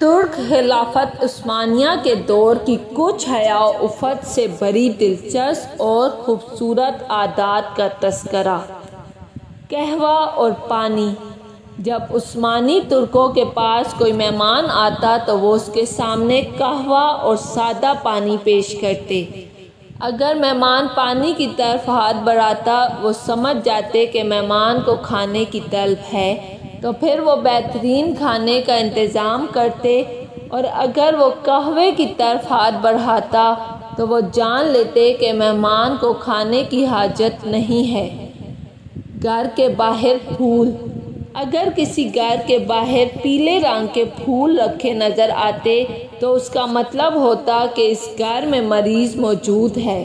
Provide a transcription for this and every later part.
ترک خلافت عثمانیہ کے دور کی کچھ حیا و عفت سے بڑی دلچسپ اور خوبصورت عادات کا تذکرہ۔ قہوہ اور پانی۔ جب عثمانی ترکوں کے پاس کوئی مہمان آتا تو وہ اس کے سامنے قہوہ اور سادہ پانی پیش کرتے۔ اگر مہمان پانی کی طرف ہاتھ بڑھاتا وہ سمجھ جاتے کہ مہمان کو کھانے کی طلب ہے، تو پھر وہ بہترین کھانے کا انتظام کرتے، اور اگر وہ قہوے کی طرف ہاتھ بڑھاتا تو وہ جان لیتے کہ مہمان کو کھانے کی حاجت نہیں ہے۔ گھر کے باہر پھول۔ اگر کسی گھر کے باہر پیلے رنگ کے پھول رکھے نظر آتے تو اس کا مطلب ہوتا کہ اس گھر میں مریض موجود ہے۔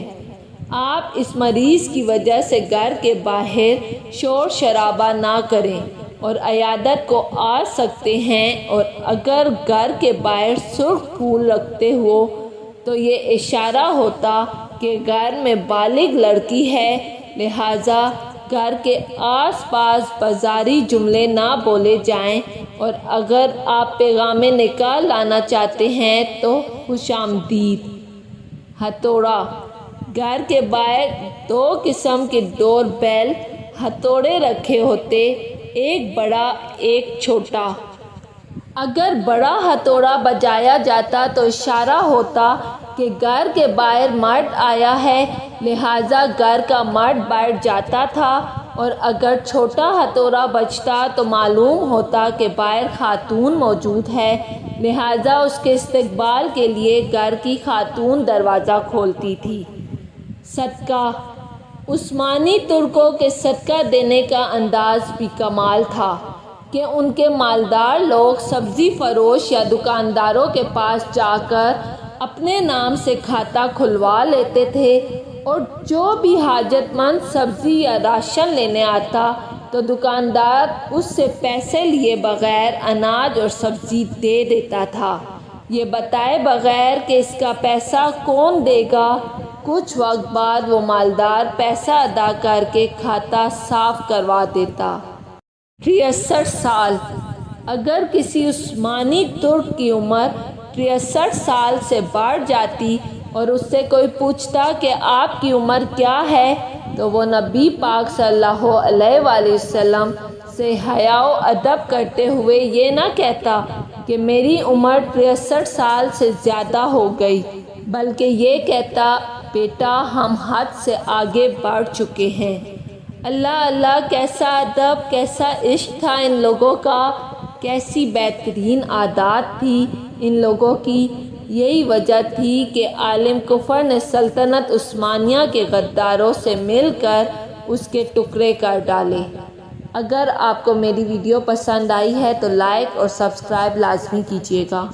آپ اس مریض کی وجہ سے گھر کے باہر شور شرابہ نہ کریں اور عیادت کو آ سکتے ہیں، اور اگر گھر کے باہر سرخ پھول رکھتے ہو تو یہ اشارہ ہوتا کہ گھر میں بالغ لڑکی ہے، لہٰذا گھر کے آس پاس بازاری جملے نہ بولے جائیں، اور اگر آپ پیغام نکاح لانا چاہتے ہیں تو خوش آمدید۔ ہتھوڑا۔ گھر کے باہر دو قسم کے ڈور بیل ہتھوڑے رکھے ہوتے، ایک بڑا ایک چھوٹا۔ اگر بڑا ہتھوڑا بجایا جاتا تو اشارہ ہوتا کہ گھر کے باہر مرد آیا ہے، لہٰذا گھر کا مرد بیٹھ جاتا تھا، اور اگر چھوٹا ہتھوڑا بجتا تو معلوم ہوتا کہ باہر خاتون موجود ہے، لہٰذا اس کے استقبال کے لیے گھر کی خاتون دروازہ کھولتی تھی۔ صدقہ۔ عثمانی ترکوں کے صدقہ دینے کا انداز بھی کمال تھا کہ ان کے مالدار لوگ سبزی فروش یا دکانداروں کے پاس جا کر اپنے نام سے کھاتہ کھلوا لیتے تھے، اور جو بھی حاجت مند سبزی یا راشن لینے آتا تو دکاندار اس سے پیسے لیے بغیر اناج اور سبزی دے دیتا تھا، یہ بتائے بغیر کہ اس کا پیسہ کون دے گا۔ کچھ وقت بعد وہ مالدار پیسہ ادا کر کے کھاتہ صاف کروا دیتا۔ 63 سال۔ اگر کسی عثمانی ترک کی عمر 63 سال سے بڑھ جاتی اور اس سے کوئی پوچھتا کہ آپ کی عمر کیا ہے تو وہ نبی پاک صلی اللہ علیہ وآلہ وسلم سے حیا و ادب کرتے ہوئے یہ نہ کہتا کہ میری عمر 63 سال سے زیادہ ہو گئی، بلکہ یہ کہتا بیٹا ہم حد سے آگے بڑھ چکے ہیں۔ اللہ اللہ، کیسا ادب، کیسا عشق تھا ان لوگوں کا، کیسی بہترین عادات تھی ان لوگوں کی۔ یہی وجہ تھی کہ عالم کفر نے سلطنت عثمانیہ کے غداروں سے مل کر اس کے ٹکڑے کر ڈالے۔ اگر آپ کو میری ویڈیو پسند آئی ہے تو لائک اور سبسکرائب لازمی کیجیے گا۔